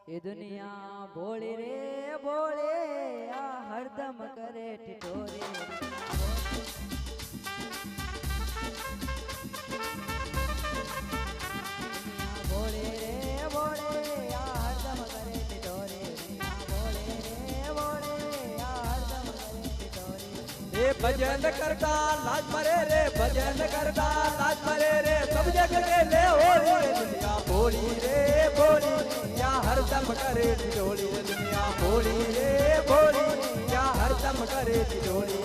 ये दुनिया बोले रे बोले आ हरदम करे टिटोरे बोले रे बोले आ हरदम करे टिटोरे बोले रे बोले आ हरदम करे टिटोरे ये भजन करता लाज मरे रे भजन करता लाज मरे रे सब जग के ले हो रे दुनिया बोली रे बोली या हरदम करे टिटोली रे दुनिया बोली रे बोली या हरदम करे टिटोली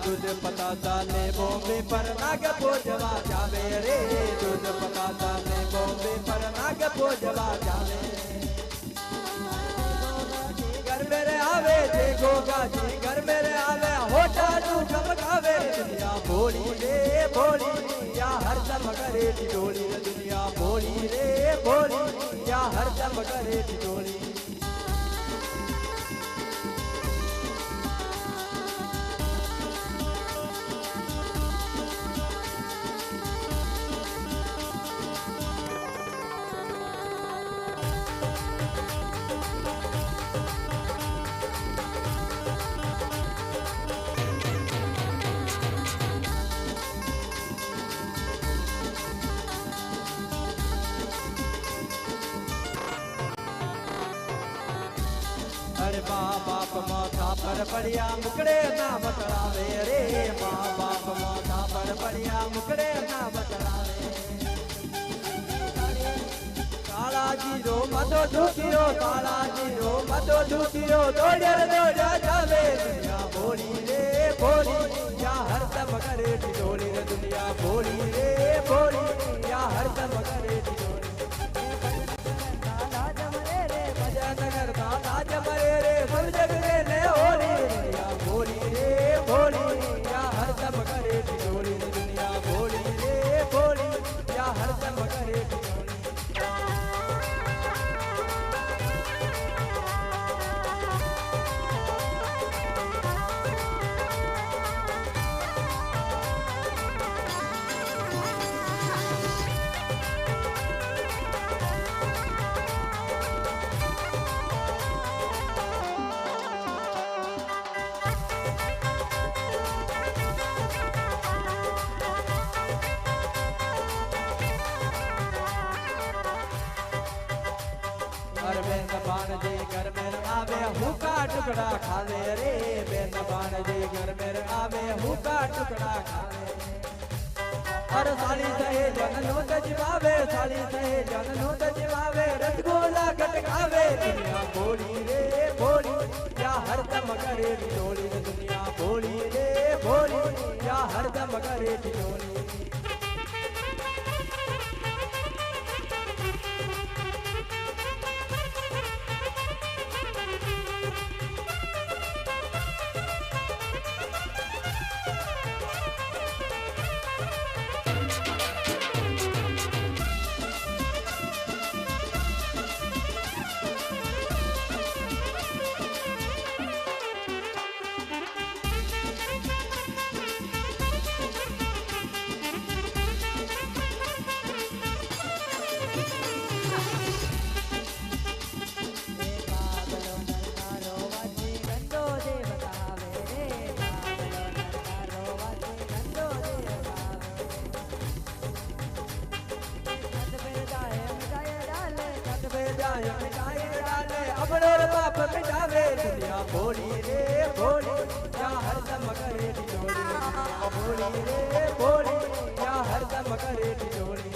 दूध पता साले बॉम्बे पर नाग पोजवा जावे रे दूध पता साले बॉम्बे पर नाग पोजवा जावे घर मेरे आवे देखो गाजी घर मेरे आवे होटा तू चमकावे दुनिया बोली रे बोली या हरदम करे टिटोली दुनिया बोली रे बोली या हरदम करे टिटोली अरे माँ बाप माथा पर पड़िया मुकड़े ना बतलावे रे माँ बाप माथा पर पड़िया मुकड़े ना बतलावे काला जीरो मदो झूठियो काला जीरो मदो झूठियो दौड़ा जावे दुनिया बोली रे बोली या हरदम करे टिटोली रे दुनिया बोली रे बोली या हरदम करे टिटोली नगर लाज मरे रे सब जग रे ले होली दुनिया बोली रे बोली या हरदम करे टिटोली दुनिया बोली रे बोली या हरदम करे टिटोली बेनबान जी घर में आवे हुका टुकड़ा खावे रे बेनबान जी घर में आवे हुका टुकड़ा खावे हर साली सहे जननो तजवावे साली सहे जननो तजवावे रसगुल्ला खटकावे दुनिया बोली रे बोली या हरदम करे टिटोली दुनिया बोली रे बोली या हरदम करे टिटोली बाप मिटावे दुनिया बोली रे बोली या हरदम करे टिटोली बोली रे बोली या हरदम करे टिटोली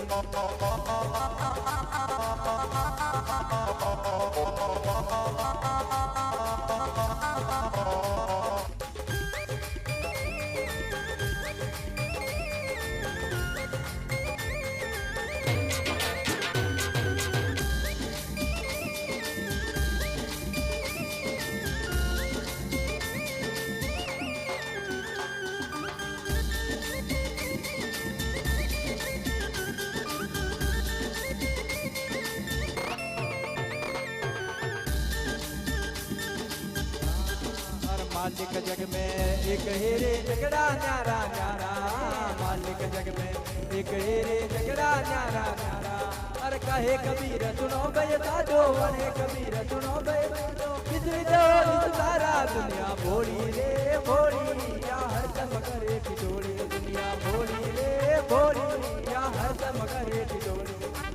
मालिक जग में एक ही रे जगड़ा न्यारा न्यारा, मालिक जग में एक ही रे जगड़ा न्यारा न्यारा। अरे कहे कबीर सुनो भय साजो, अरे कबीर सुनो भय साजो, किसी दो इस सारा दुनिया भोली रे भोली, या हर दम करे ठिठोली, दुनिया भोली रे भोली, या हर दम करे ठिठोली।